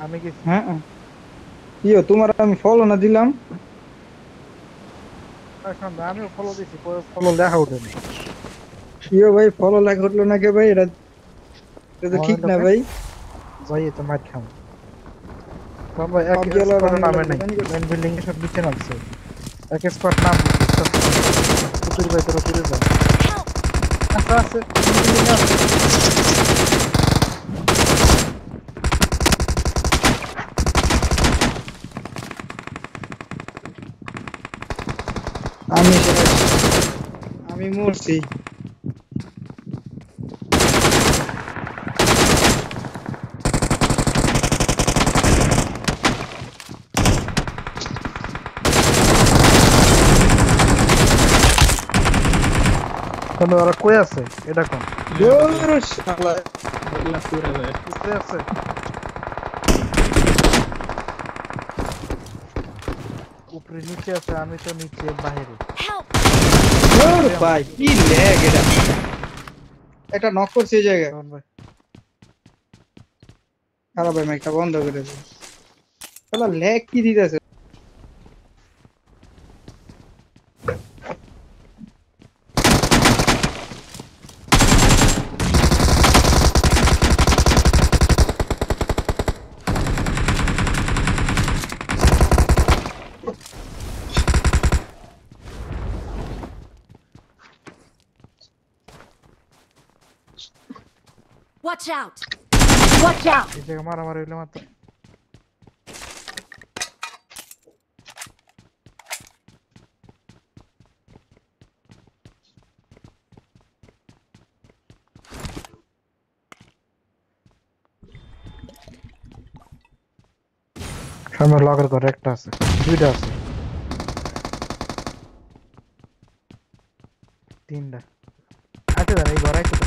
আমি গেছি। হ্যাঁ ইয়ো তোমার আমি ফলো না দিলাম। শোন ভাই, আমিও ফলো দিছি, পরে ফলো লেখা ওঠেনি। ইয়ো ভাই ফলো লাগ উঠলো না কে ভাই? এটা এটা তো আমার ঠিক না লোকে ভাই। যাইয়ে তো মার খাম। শোন ভাই, এক পাবজি ওয়ালা স্কোয়াডে বাংলা নামে নাই, জানি করছে। মেন বিল্ডিং এ সব নিচে নামছে। এক স্কোয়াড নাম কুতুর ভাই তোরা দূরে যা। Help! আচ্ছা আছে, মেন বিল্ডিং এ আছে। আমি শেষ, আমি মরছি। শোন ওরা কই আছে এটা কোন? দূর শালা। বললা পুরা যায়। কোথায় আছে? উপরে নিচে আছে, আমি তো নিচে বাইরে। Help! দূর ভাই কি ল্যাগ এটা। এটা নক করছে এই জায়গায়। শোন ভাই, খারাপ ভাই মাইকটা বন্ধ করে দে। শালা ল্যাগ কি দিতেছে। Watch out! Watch out! এই জায়গা মারামারি হইলে মাত্র। সামনে লগের ঘরে একটা আছে, দুইটা আছে, তিনটা আইতে দেন, এই ঘরে আইতে দেন।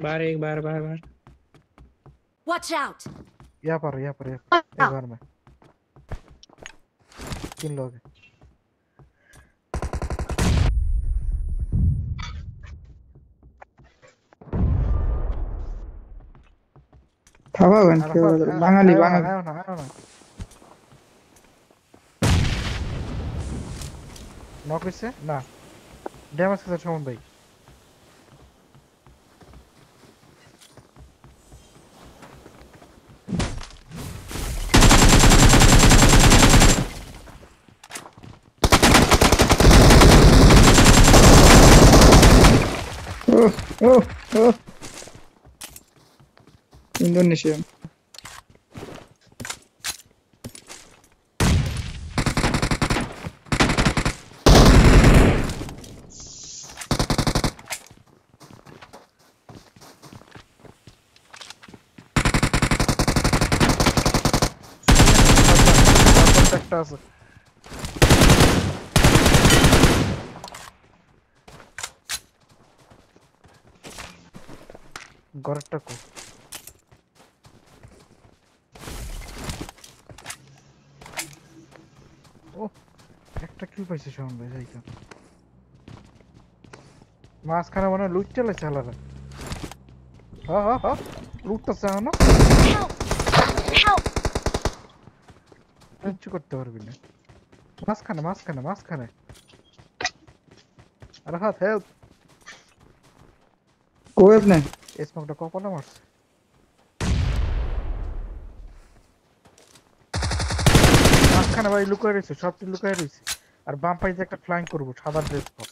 बाहर एक बार बाहर बाहर Watch out! यहाँ पर ये घर में तीन लोग हैं। থামাবেন কেউ আরাফাত বাঙালি আয়ো না বাঙালি। আয়ো না আয়ো না, নক হইছে না, ড্যামেজ খেতে সমন ভাই। ওহ ওহ ওহ ইন্দোনেশিয়ান। একটা আছে, ঘরেরটা কো। ও একটা কিল পাইছে সমন ভাই, যাই কেন মাঝখানে মনে হয় লুট চালাইছে হালারা। হ্যাঁ হ্যাঁ হ্যাঁ, লুটতেছে এখনো, Help! Help! কিচ্ছু করতে পারবি না। মাঝখানে মাঝখানে মাঝখানে, আরে হাত হেল্প। কই আপনি? স্মোকটা কপালে মারছে। মাঝখানে ভাই লুকায় রয়েছে, সবচেয়ে লুকায় রয়েছে। আর বাম পাইতে একটা ফ্লাইং করবো, সাদা ড্রেস পর।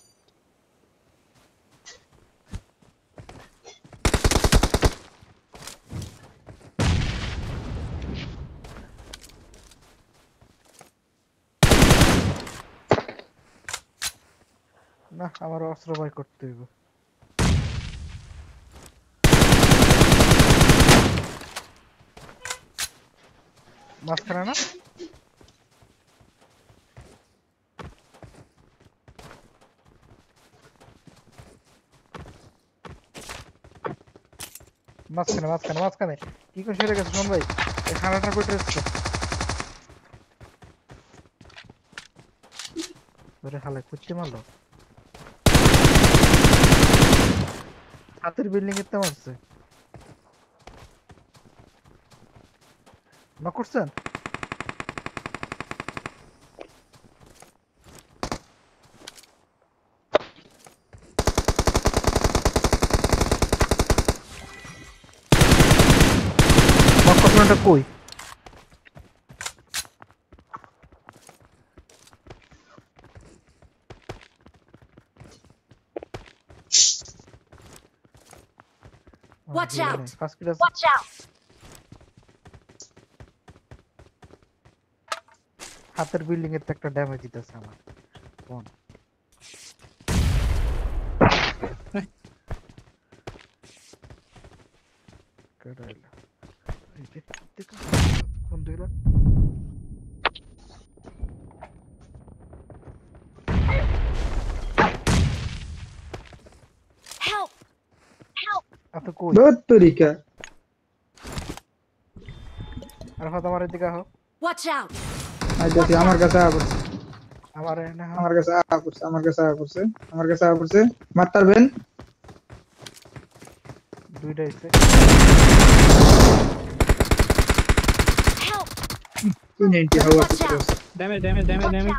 না আমার অস্ত্র বাই করতে হইব। মাঝখানে না, মাঝখানে মাঝখানে মাঝখানে। কি করে সেরে গেছে শোন ভাই, এই খানাটা করে এসছে ধরে হালে কুচ্ছি মারলো, হাতের বিল্ডিং এর তো মারছে। নক করছেন? নক করছেনটা কই? Watch out! First class. Watch out! হাতের বিল্ডিং এর তো একটা ড্যামেজ দিতেছে আমার। কোন? কেডাইলা? এই যে দেখো কোন দিলা? Help! Help! এত কই? দত্তরিকা আর হয়তো আমার এদিকে আহ। Watch out! আই দেখি আমার কাছে আ পড়ছে আমার না আমার কাছে আ পড়ছে আমার কাছে আ পড়ছে আমার কাছে আ পড়ছে মারতারবেন দুইটা এসে। Help! 290 হাওয়া Watch out! Damage damage damage damage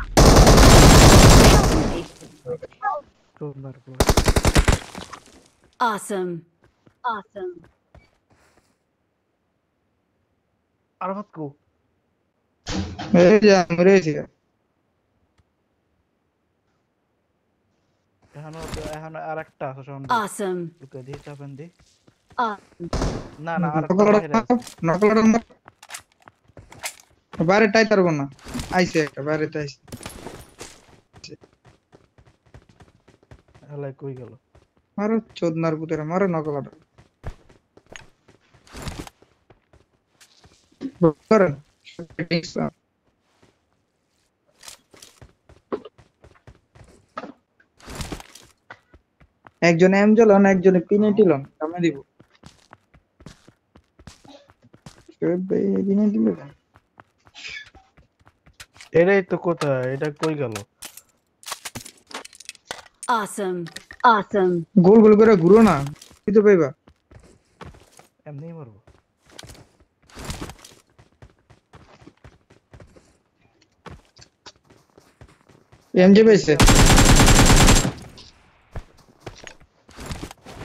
সুন্দর করে। Awesome. Awesome. আর হাত কো? এই যে মরেছি এখন আরেকটা আছে সামনে। Awesome. লুকে দিয়ে চাপেন দি। Awesome. না না আর নকলটা বাইরে টাই পারবো না আইছে একটা বাইরে টাইছে হেলাই কই গেল? মারো চোদনার পুতেরা মারো নকলটা করেন একজন এমজল অন একজনে পিনেটি লন কামে দিব পিনেটি লন এটাই তো কোথায়? এটা কই গেল? Awesome. Awesome. গোল গোল করে ঘুরো না কি তো পাইবা এমনিই মারবো। এমজে পাইছে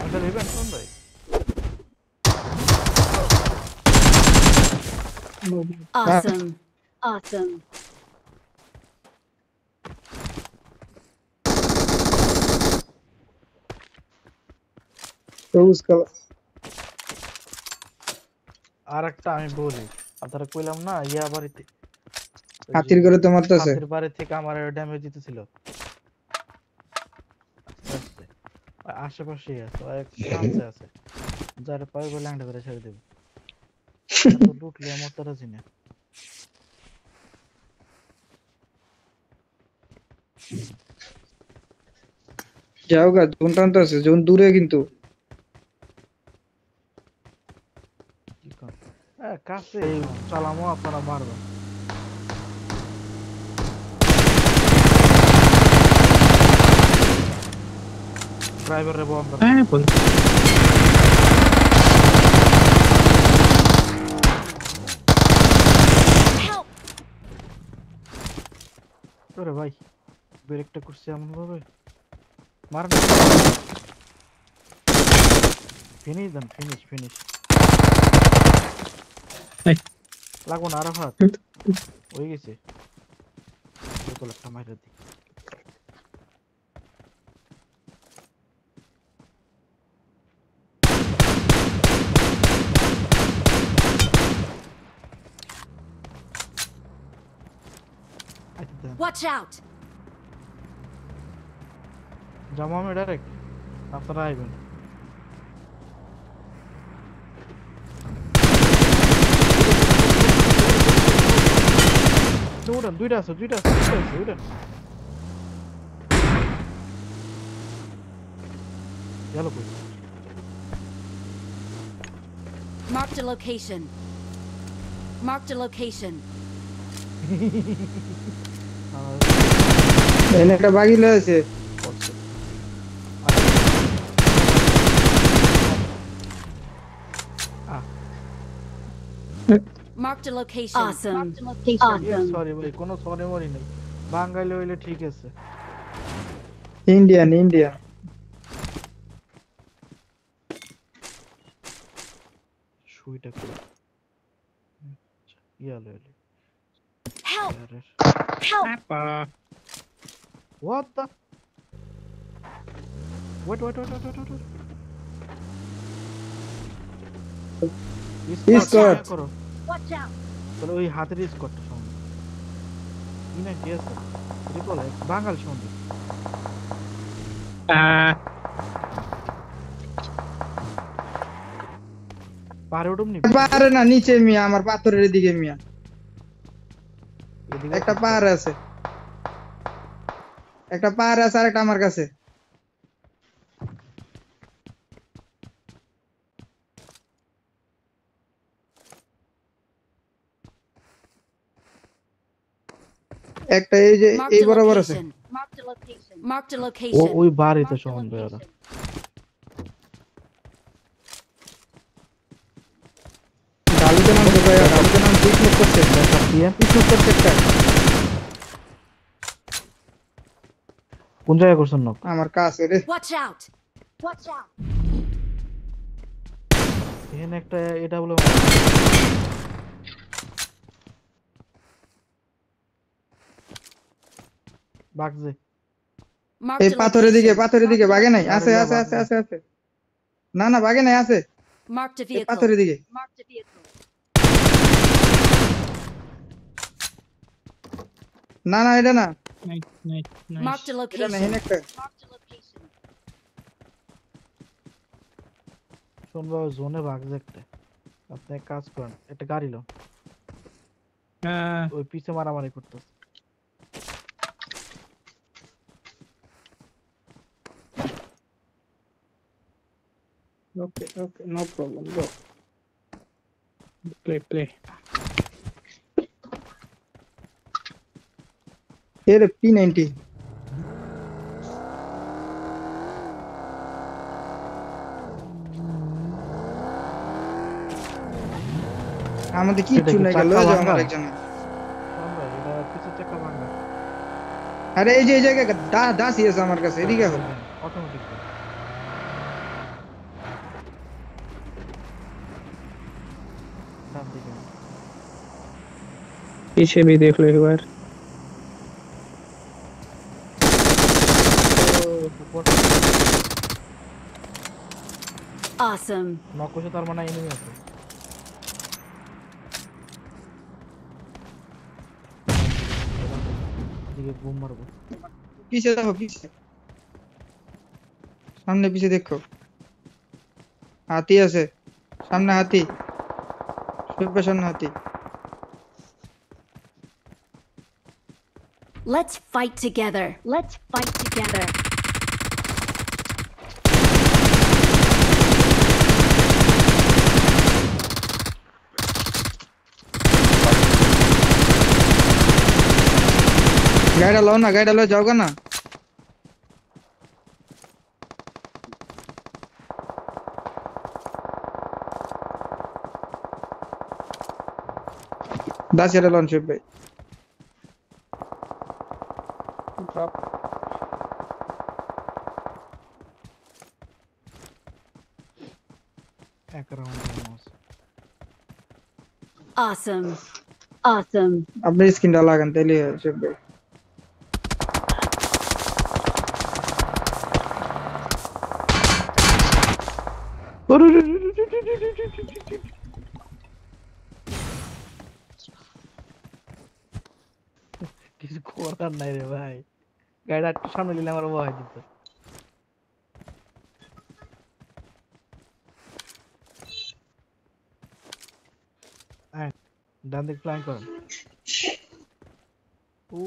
আমাদের ইভেন্ট কোন ভাই? Awesome. Awesome. সবুজ কালার আরেকটা আমি বলি, আপনারা কইলাম না ইয়া বাড়িতে হাতির করে তো মারতেছে হাতির বাড়ি থেকে আমার ড্যামেজ দিতেছিল। আস্তে আস্তে আশেপাশেই আছে, ও এক চান্সে আছে। যারা পাই বলে ল্যাংটা করে ছেড়ে দেব। তো লুটলে আমার তারা চিনে। যাও গা জোন টানতে আছে জোন দূরে কিন্তু কি কর? কাছে চালামো আপনারা মারবেন। ড্রাইভারে বন্ধ। হ্যাঁ বন্ধু Help! ওরে ভাই ব্রেকটা করছে এমন ভাবে মার ফিনিশ দেন ফিনিশ ফিনিশ এই। লাগো না আরো হাত হয়ে গেছে বোতল একটা মাইরা দি Watch out! যাবো আমি ডাইরেক্ট আপনারা আইবেন উড়ান দুইটা আছে উড়ান গেল কই Marked a location. Marked a location. এনে একটা বাগি লয়েছে Marked a location. Awesome. Marked a location. Sorry ভাই, কোনো সরি মরি নেই। বাঙালি হইলে ঠিক আছে। ইন্ডিয়ান ইন্ডিয়ান সুইটা কি? ইয়ালো এলি। Help! ইয়ারের। Help! Apa? What the? Wait. Escort. করো। Watch out! তাহলে ওই হাতের স্কটটা সঙ্গে। ইনা কি আছে? রিপল বাঙাল সঙ্গে। Ah, পারে উঠুম নি। পাহাড়ে না নিচে মিয়া আমার পাথরের দিকে মিয়া এদিকে একটা পাহাড় আছে আর একটা আমার কাছে একটা এই যে Marked এই a বরাবর আছে location. Marked a location. Marked a location. ওই বাড়িতে Marked a সমান ভাই ওরা। location. ঢালুতে নাম তো ভাই ঢালুতে নাম পিকনিক করছে পিকনিক করছে একটা কোন জায়গায় করছেন নক? আমার কাছে রে Watch out! Watch out! এখানে একটা এটা বলে বাগজে। Marked এই a পাথরের location. দিকে বাগে নাই আছে আরে আছে বাবা, আছে আছে আছে না বাগে নাই আছে Marked a এই vehicle. পাথরের দিকে Marked a vehicle. না এটা না nice. Marked a এটা না location. হেন একটা Marked a location. শোন বাবা, জোনে বাগজে একটা। আপনি এক কাজ করেন, একটা গাড়ি লো, Ah, ওই পিছে মারামারি করতেছে। okay, no problem. Go. Play. এর P90 আমাদের কিচ্ছু নাই গেল লয়ে যাও আমার একজন শোন ভাই, এটা পিছের চাকা ভাঙা। আরে এই যে এই জায়গায় দাসি আছে আমার কাছে এদিকে হল অটোমেটিক। ডান দিকে। पीछे भी देख लो एक बार. Awesome. নক করছে তার মানে এনিমি আছে। এদিকে বুম মারবো। পিছে দেখো পিছে সামনে পিছে দেখো হাতি আছে সামনে হাতি সব সামনে হাতি Let's fight together. Let's fight together. গাড়িটা লো যাও না দাসিটা লন শিব ভাই Drop. এক রাউন্ড আছে। Awesome. Awesome. আপনি স্ক্রিনটা লাগান তাইলে শিব ভাই কিছু করার নাই রে ভাই, গাড়িটা একটু সামনে নিলে আমার ভয় দিত। ডান দিক প্ল্যান করেন।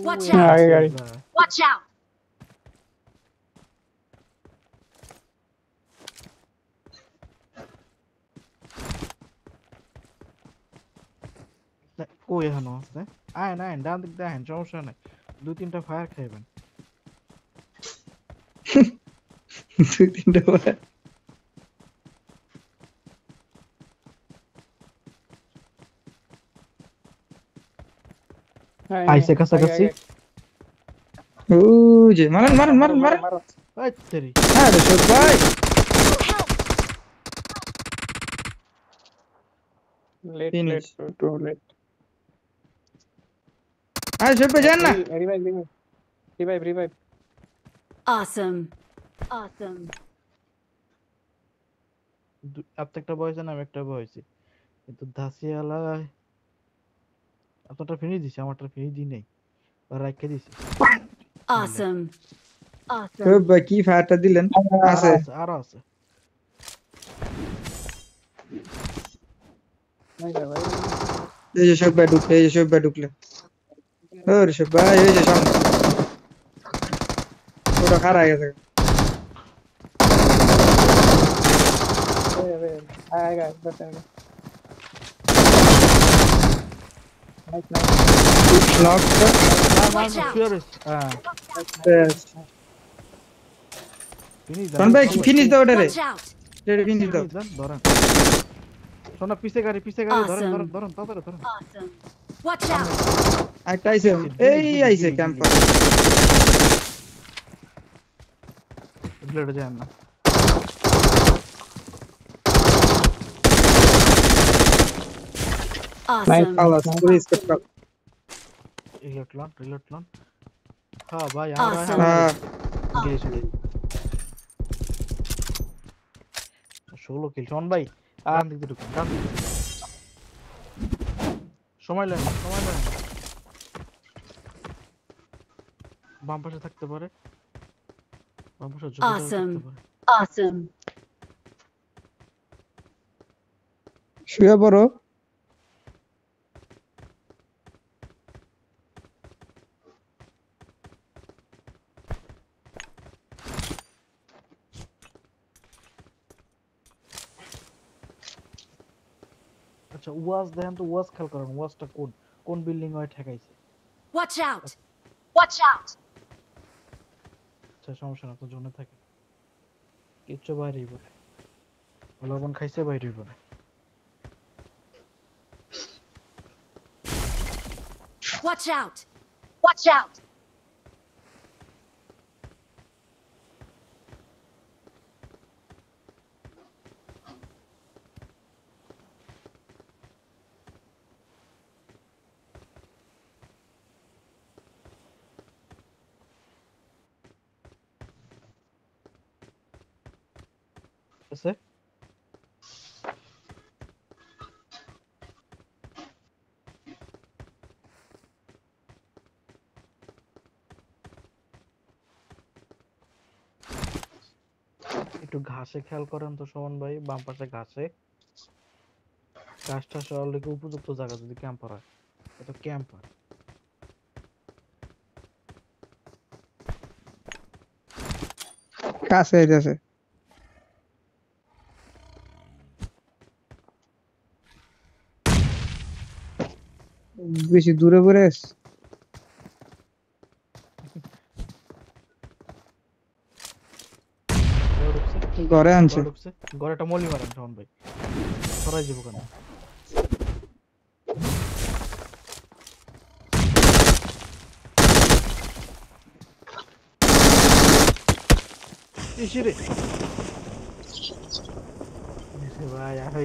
Watch ও, out. আগে গাড়ি। Watch out. কই এখনো আছে? আইন ডান দিক দেখেন, সমস্যা নাই। 2-3টা ফায়ার খাইবেন। 2-3টা আইসে কাছাকাছি ও যে মারেন মারেন মারেন মারেন এই তেরি আরে শোক ভাই Late, Finish. late, too late. আরে শোক ভাই যান না Revive, revive. Revive, revive. Awesome. Awesome. একটা বয়সে না আমি একটা বয়সে কিন্তু ধাসিয়ালা আপনারটা ফিনিশ দিছে আমারটা ফিনিশ দিই নাই আর রাখতে দিছে Awesome. Awesome. শোক ভাই কি ফায়ারটা দিলেন আছে আরো আছে এই যে শোক ভাই ঢুকলে এই যে শোক ভাই ঢুকলে ওরে শোক ভাই এই যে সামনে ওটা খারাপ গেছে I got it. Nice, nice. Lock Watch out. শুয়ে রয়েছে হ্যাঁ ফিনিশ শোন ভাই ফিনিশ দাও ওটারে Watch out. ফিনিশ দাও ধরেন শোনা পিছে গাড়ি ধরেন Awesome. ধরেন ধরেন তাড়াতাড়ি ধরেন Awesome. Watch out. একটা আইছে এই আইছে ক্যাম্পার ব্লেড যায় না Awesome. খালাস পুরো স্কোপ কর রিলোড লন হ্যাঁ ভাই আমরা Awesome. হ্যাঁ গিয়েছিল 16 কিল শোন ভাই আর দিকে ঢুকুন ডান দিকে ঢুকুন। সময় লাগে বাম পাশে থাকতে পারে বাম পাশে ঝুঁকে Awesome. থাকতে পারে Awesome. শুয়ে পড়ো আচ্ছা ওয়াজ দেখেন তো ওয়াজ খেয়াল করেন ওয়াজটা কোন বিল্ডিং এ ঠেকাইছে Watch out. Watch out. আচ্ছা সমস্যা না তো জোনে থাকে কিচ্ছু বাইরেই বলে লবণ খাইছে বাইরেই বলে Watch out. Watch out. আছে একটু ঘাসে খেয়াল করেন তো শোভন ভাই বাম পাশে ঘাসে ঘাসটা অলরেডি উপযুক্ত জায়গা যদি ক্যাম্পার হয় এটা ক্যাম্পার কাছে আইতাছে বেশি দূরে পড়ে আছে ঘরে আনছে ঘরে একটা মলি মারেন শোভন ভাই সরাই যাবো কেন ইসিরে ভাই আর